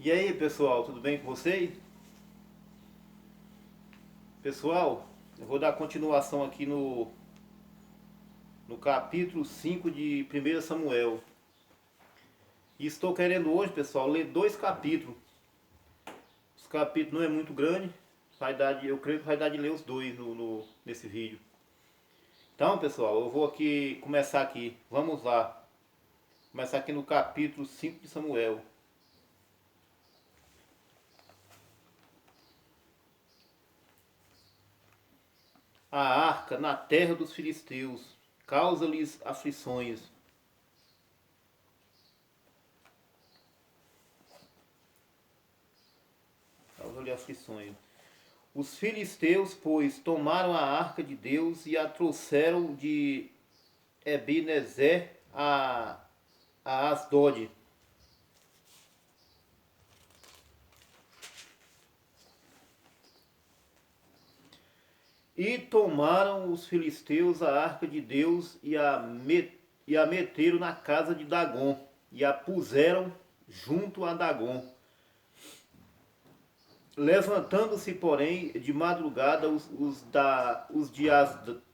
E aí, pessoal, tudo bem com vocês? Pessoal, eu vou dar continuação aqui no capítulo 5 de 1 Samuel. E estou querendo hoje, pessoal, ler dois capítulos. Os capítulos não é muito grande, eu creio que vai dar de ler os dois nesse vídeo. Então, pessoal, eu vou aqui começar aqui. Vamos lá. Começar aqui no capítulo 5 de Samuel. A arca na terra dos filisteus causa-lhes aflições. Causa-lhes aflições. Os filisteus, pois, tomaram a arca de Deus e a trouxeram de Ebenezer a Asdod. E tomaram os filisteus a arca de Deus e a meteram na casa de Dagom, e a puseram junto a Dagom. Levantando-se, porém, de madrugada os de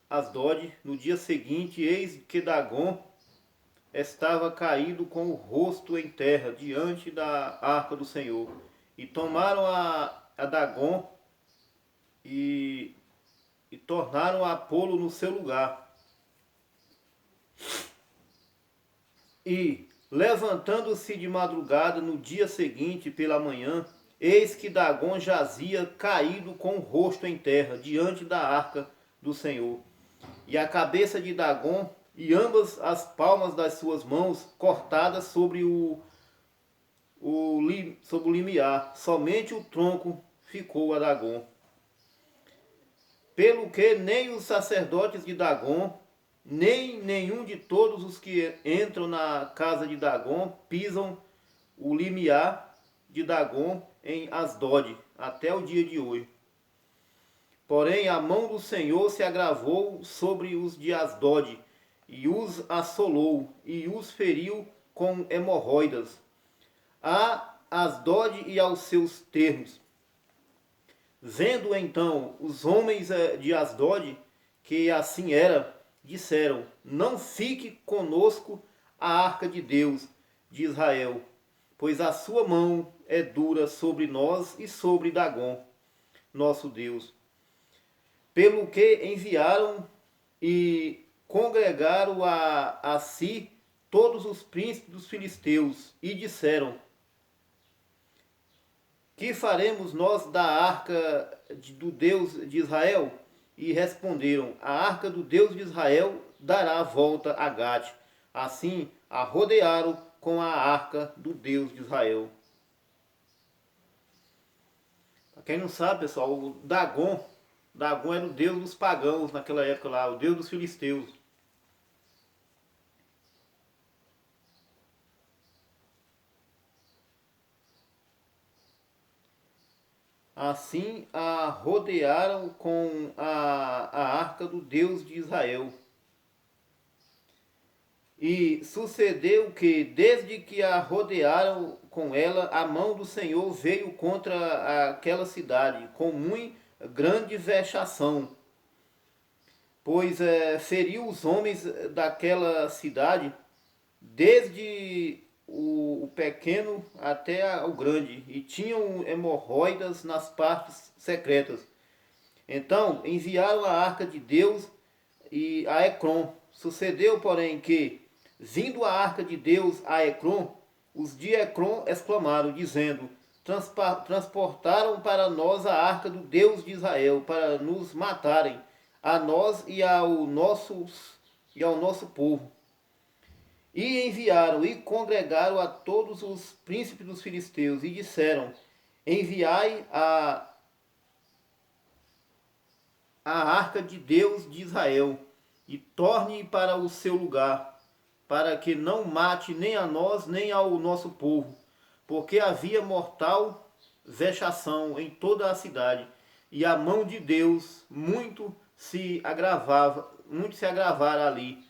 Asdod, no dia seguinte, eis que Dagom estava caído com o rosto em terra, diante da arca do Senhor. E tomaram a Dagom e tornaram a pô-lo no seu lugar. E, levantando-se de madrugada no dia seguinte pela manhã, eis que Dagom jazia caído com o rosto em terra, diante da arca do Senhor. E a cabeça de Dagom e ambas as palmas das suas mãos cortadas sobre sobre o limiar. Somente o tronco ficou a Dagom. Pelo que nem os sacerdotes de Dagom, nem nenhum de todos os que entram na casa de Dagom pisam o limiar de Dagom em Asdod, até o dia de hoje. Porém, a mão do Senhor se agravou sobre os de Asdod, e os assolou, e os feriu com hemorroidas, a Asdod e aos seus termos. Vendo então os homens de Asdod, que assim era, disseram: não fique conosco a arca de Deus de Israel, pois a sua mão é dura sobre nós e sobre Dagom, nosso Deus. Pelo que enviaram e congregaram a si todos os príncipes dos filisteus e disseram: que faremos nós da arca do Deus de Israel? E responderam: a arca do Deus de Israel dará a volta a Gate. Assim a rodearam com a arca do Deus de Israel. Para quem não sabe, pessoal, o Dagom era o deus dos pagãos naquela época lá, o deus dos filisteus. Assim a rodearam com a arca do Deus de Israel. E sucedeu que, desde que a rodearam com ela, a mão do Senhor veio contra aquela cidade, com muito grande vexação. Pois feriu os homens daquela cidade, desde o pequeno até o grande, e tinham hemorroidas nas partes secretas. Então enviaram a arca de Deus e a Ecrom. Sucedeu, porém, que, vindo a arca de Deus a Ecrom, os de Ecrom exclamaram, dizendo: transportaram para nós a arca do Deus de Israel, para nos matarem, a nós e ao nosso povo. E enviaram e congregaram a todos os príncipes dos filisteus e disseram: enviai a arca de Deus de Israel e torne para o seu lugar, para que não mate nem a nós nem ao nosso povo, porque havia mortal vexação em toda a cidade, e a mão de Deus muito se agravara ali.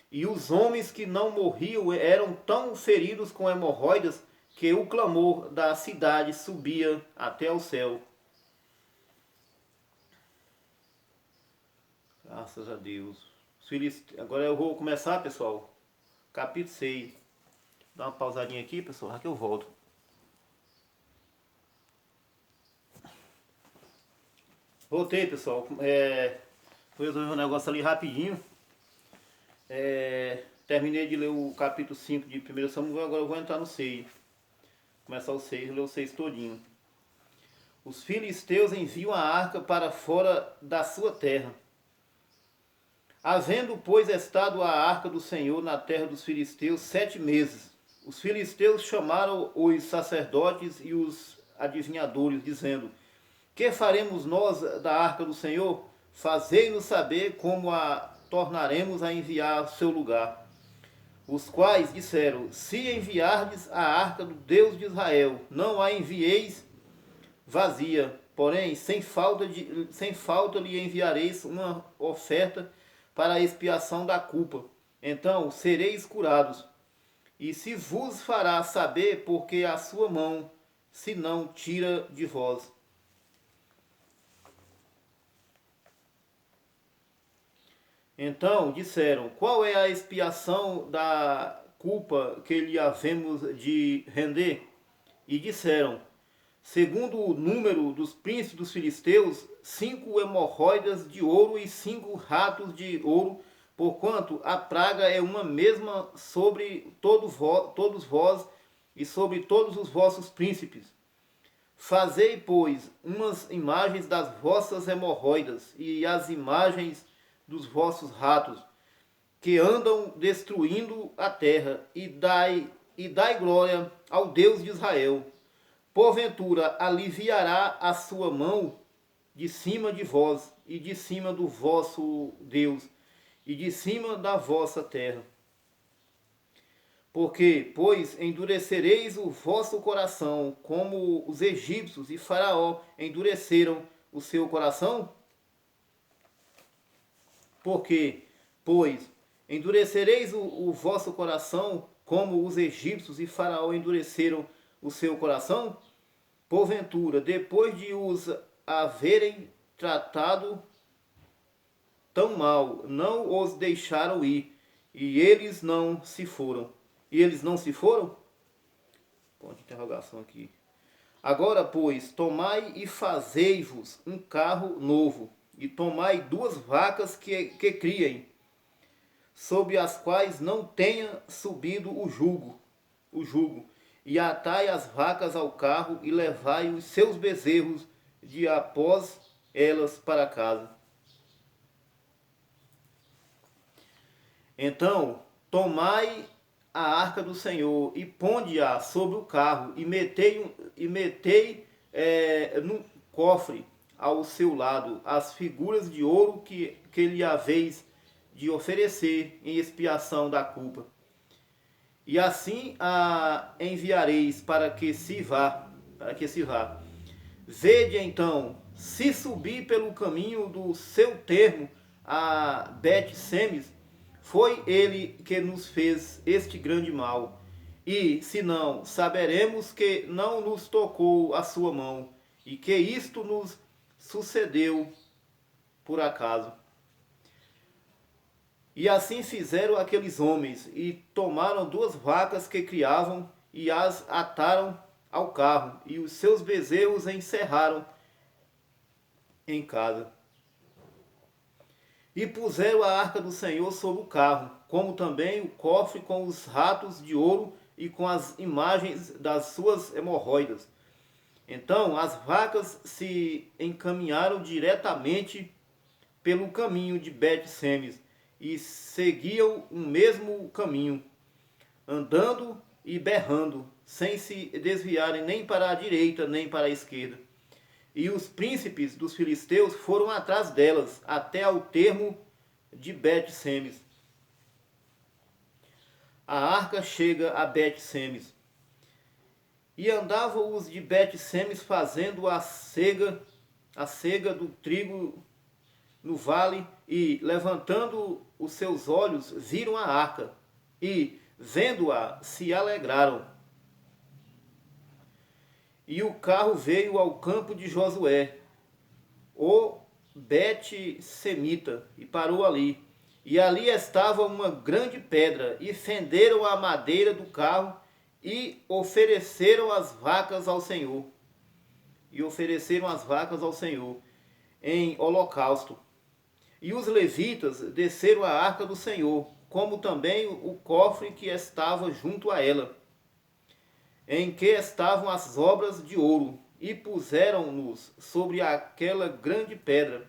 E os homens que não morriam eram tão feridos com hemorroidas que o clamor da cidade subia até o céu. Graças a Deus. Agora eu vou começar, pessoal, capítulo 6. Dá uma pausadinha aqui, pessoal, aqui eu volto. Voltei, pessoal. Vou resolver um negócio ali rapidinho. Terminei de ler o capítulo 5 de 1 Samuel, agora eu vou entrar no 6. Começar o 6 e ler o 6 todinho. Os filisteus enviam a arca para fora da sua terra. Havendo, pois, estado a arca do Senhor na terra dos filisteus 7 meses, os filisteus chamaram os sacerdotes e os adivinhadores, dizendo: que faremos nós da arca do Senhor? Fazei-nos saber como a tornaremos a enviar ao seu lugar. Os quais disseram: se enviardes a arca do Deus de Israel, não a envieis vazia, porém sem falta lhe enviareis uma oferta para a expiação da culpa. Então sereis curados. E se vos fará saber, porque a sua mão se não tira de vós. Então disseram: qual é a expiação da culpa que lhe havemos de render? E disseram: segundo o número dos príncipes dos filisteus, 5 hemorroidas de ouro e 5 ratos de ouro, porquanto a praga é uma mesma sobre todos vós e sobre todos os vossos príncipes. Fazei, pois, umas imagens das vossas hemorroidas e as imagens dos vossos ratos, que andam destruindo a terra, e dai glória ao Deus de Israel. Porventura aliviará a sua mão de cima de vós, e de cima do vosso Deus, e de cima da vossa terra. Porque, pois, endurecereis o vosso coração, como os egípcios e Faraó endureceram o seu coração? Porque, pois, endurecereis o vosso coração, como os egípcios e Faraó endureceram o seu coração? Porventura, depois de os haverem tratado tão mal, não os deixaram ir, e eles não se foram. E eles não se foram? Ponto de interrogação aqui. Agora, pois, tomai e fazei-vos um carro novo, e tomai 2 vacas que criem, sobre as quais não tenha subido o jugo, e atai as vacas ao carro, e levai os seus bezerros de após elas para casa. Então, tomai a arca do Senhor, e ponde-a sobre o carro, e metei no cofre ao seu lado as figuras de ouro que lhe haveis de oferecer em expiação da culpa. E assim a enviareis para que se vá. Vede então, se subir pelo caminho do seu termo a Bet-Semes, foi ele que nos fez este grande mal. E, se não, saberemos que não nos tocou a sua mão, e que isto nos sucedeu por acaso. E assim fizeram aqueles homens, e tomaram 2 vacas que criavam, e as ataram ao carro, e os seus bezerros encerraram em casa. E puseram a arca do Senhor sobre o carro, como também o cofre com os ratos de ouro e com as imagens das suas hemorroidas. Então as vacas se encaminharam diretamente pelo caminho de Bet-Semes, e seguiam o mesmo caminho, andando e berrando, sem se desviarem nem para a direita nem para a esquerda. E os príncipes dos filisteus foram atrás delas, até ao termo de Bet-Semes. A arca chega a Bet-Semes. E andavam os de Bet-Semes fazendo a cega do trigo no vale, e levantando os seus olhos, viram a arca, e, vendo-a, se alegraram. E o carro veio ao campo de Josué, o Bet-semita, e parou ali. E ali estava uma grande pedra, e fenderam a madeira do carro, e ofereceram as vacas ao Senhor. E ofereceram as vacas ao Senhor em holocausto. E os levitas desceram a arca do Senhor, como também o cofre que estava junto a ela, em que estavam as obras de ouro, e puseram-nos sobre aquela grande pedra.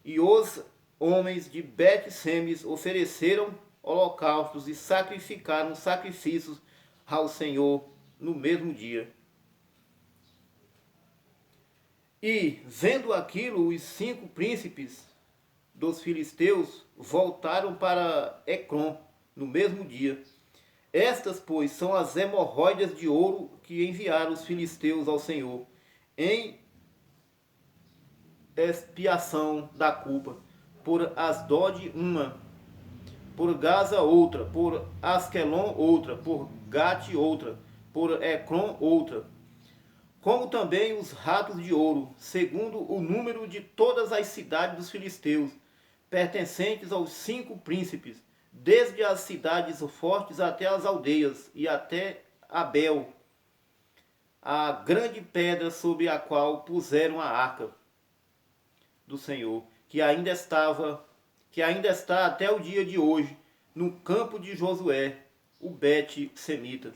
E os homens de Bet-Semes ofereceram holocaustos e sacrificaram sacrifícios ao Senhor no mesmo dia. E, vendo aquilo, os 5 príncipes dos filisteus voltaram para Ecrom no mesmo dia. Estas, pois, são as hemorroidas de ouro que enviaram os filisteus ao Senhor, em expiação da culpa. Por Asdod uma, por Gaza outra, por Asquelon outra, por Gate outra, por Ecrom outra. Como também os ratos de ouro, segundo o número de todas as cidades dos filisteus, pertencentes aos 5 príncipes, desde as cidades fortes até as aldeias, e até Abel, a grande pedra sobre a qual puseram a arca do Senhor, que ainda está até o dia de hoje, no campo de Josué, o Bet-semita.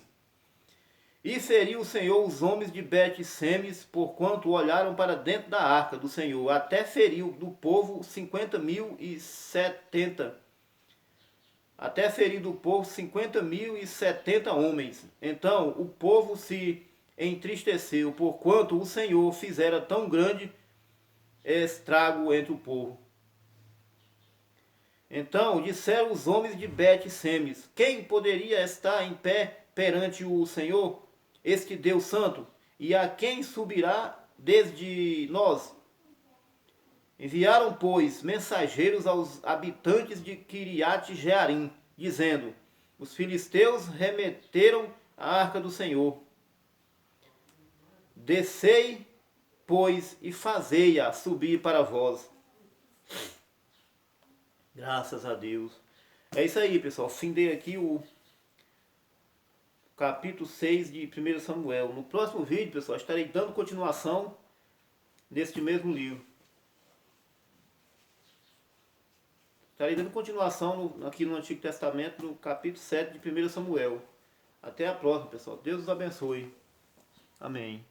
E feriu o Senhor os homens de Bet-Semes, porquanto olharam para dentro da arca do Senhor, até feriu do povo 50.070. Até feriu do povo 50.070 homens. Então o povo se entristeceu, porquanto o Senhor fizera tão grande estrago entre o povo. Então disseram os homens de Bet-Semes: quem poderia estar em pé perante o Senhor, este Deus santo? E a quem subirá desde nós? Enviaram, pois, mensageiros aos habitantes de Quiriate-Jearim, dizendo: os filisteus remeteram a arca do Senhor. Descei, pois, e fazei-a subir para vós. Graças a Deus. É isso aí, pessoal. Findei aqui o capítulo 6 de 1 Samuel. No próximo vídeo, pessoal, estarei dando continuação neste mesmo livro. Estarei dando continuação aqui no Antigo Testamento, no capítulo 7 de 1 Samuel. Até a próxima, pessoal. Deus os abençoe. Amém.